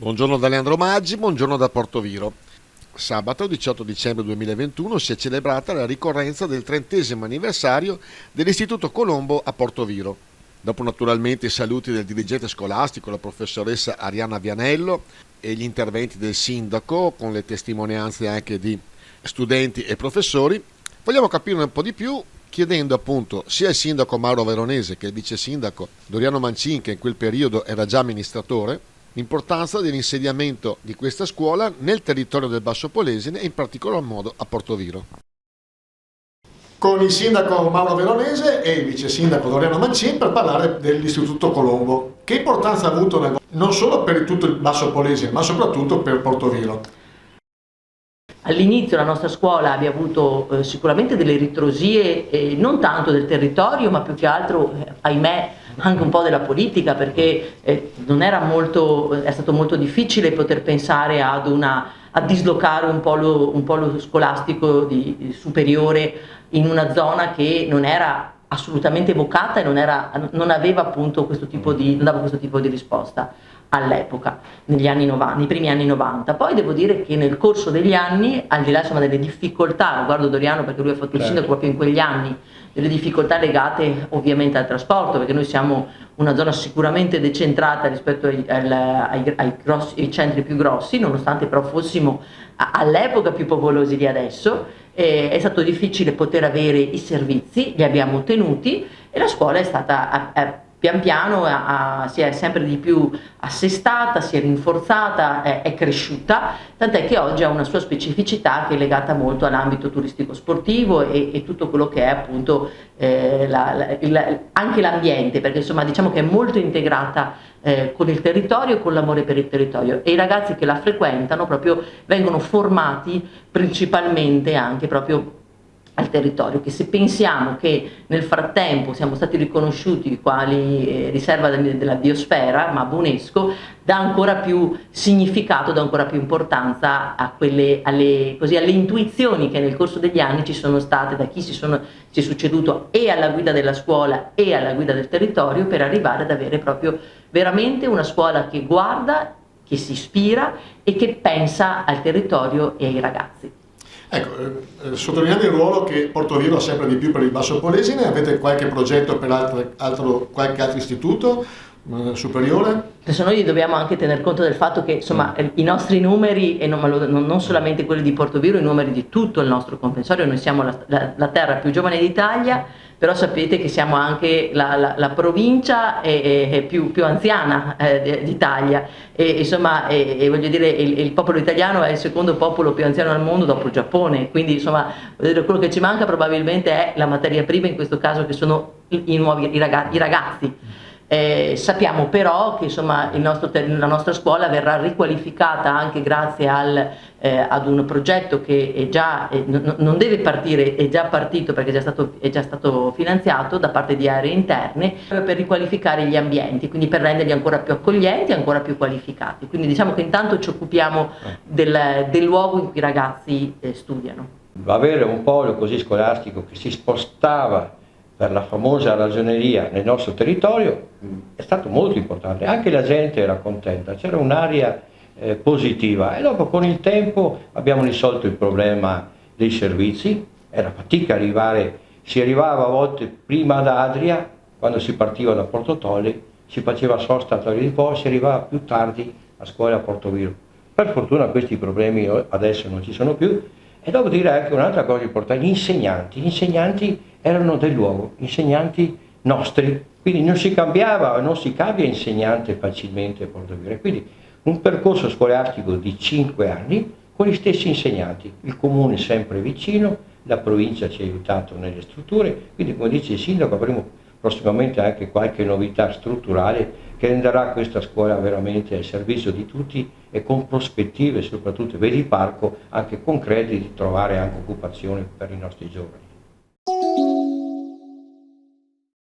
Buongiorno da Leandro Maggi, buongiorno da Portoviro. Sabato 18 dicembre 2021 si è celebrata la ricorrenza del 30° anniversario dell'Istituto Colombo a Portoviro. Dopo naturalmente i saluti del dirigente scolastico, la professoressa Arianna Vianello, e gli interventi del sindaco con le testimonianze anche di studenti e professori, vogliamo capire un po' di più chiedendo appunto sia il sindaco Mauro Veronese che il vice sindaco Doriano Mancin, che in quel periodo era già amministratore, l'importanza dell'insediamento di questa scuola nel territorio del Basso Polesine e in particolar modo a Portoviro. Con il sindaco Mauro Veronese e il vice sindaco Doriano Mancin per parlare dell'Istituto Colombo. Che importanza ha avuto non solo per tutto il Basso Polesine, ma soprattutto per Portoviro? All'inizio la nostra scuola abbia avuto sicuramente delle ritrosie, non tanto del territorio, ma più che altro, ahimè, anche un po' della politica, perché non era è stato molto difficile poter pensare a dislocare un polo scolastico superiore in una zona che non era assolutamente vocata e non aveva appunto non dava questo tipo di risposta all'epoca, negli anni 90, nei primi anni 90. Poi devo dire che nel corso degli anni, al di là insomma delle difficoltà, guardo Doriano perché lui ha fatto il sindaco proprio in quegli anni, delle difficoltà legate ovviamente al trasporto, perché noi siamo una zona sicuramente decentrata rispetto ai centri più grossi, nonostante però fossimo all'epoca più popolosi di adesso. È stato difficile poter avere i servizi, li abbiamo ottenuti e la scuola è stata pian piano si è sempre di più assestata, si è rinforzata, è cresciuta, tant'è che oggi ha una sua specificità che è legata molto all'ambito turistico sportivo e tutto quello che è appunto anche l'ambiente, perché insomma diciamo che è molto integrata con il territorio e con l'amore per il territorio, e i ragazzi che la frequentano proprio vengono formati principalmente anche proprio al territorio, che se pensiamo che nel frattempo siamo stati riconosciuti quali riserva della biosfera, ma UNESCO, dà ancora più significato, dà ancora più importanza alle intuizioni che nel corso degli anni ci sono state da chi si è succeduto e alla guida della scuola e alla guida del territorio, per arrivare ad avere proprio veramente una scuola che guarda, che si ispira e che pensa al territorio e ai ragazzi. Ecco, sottolineando il ruolo che Portoviro ha sempre di più per il Basso Polesine, avete qualche progetto per qualche altro istituto superiore? Adesso noi dobbiamo anche tener conto del fatto che insomma i nostri numeri, e non solamente quelli di Portoviro, i numeri di tutto il nostro comprensorio, noi siamo la terra più giovane d'Italia, però sapete che siamo anche la provincia più anziana d'Italia, e insomma voglio dire il popolo italiano è il secondo popolo più anziano al mondo dopo il Giappone, quindi insomma quello che ci manca probabilmente è la materia prima, in questo caso, che sono i ragazzi. Sappiamo però che insomma la nostra scuola verrà riqualificata anche grazie ad un progetto che non deve partire, è già partito perché è già stato finanziato da parte di Aree Interne, per riqualificare gli ambienti, quindi per renderli ancora più accoglienti e ancora più qualificati. Quindi diciamo che intanto ci occupiamo del luogo in cui i ragazzi studiano. Avere un polo così scolastico che si spostava per la famosa ragioneria nel nostro territorio è stato molto importante, anche la gente era contenta, c'era un'aria positiva, e dopo con il tempo abbiamo risolto il problema dei servizi. Era fatica arrivare, si arrivava a volte prima ad Adria, quando si partiva da Porto Tolle, si faceva sosta a Torre di Po, si arrivava più tardi a scuola a Portoviro. Per fortuna questi problemi adesso non ci sono più. E devo dire anche un'altra cosa importante: gli insegnanti erano del luogo, insegnanti nostri, quindi non si cambia insegnante facilmente a Portoviro. Quindi un percorso scolastico di 5 anni con gli stessi insegnanti, il comune sempre vicino, la provincia ci ha aiutato nelle strutture, quindi come dice il sindaco avremo prossimamente anche qualche novità strutturale che renderà questa scuola veramente al servizio di tutti e con prospettive, soprattutto vedi il parco, anche concrete, di trovare anche occupazione per i nostri giovani.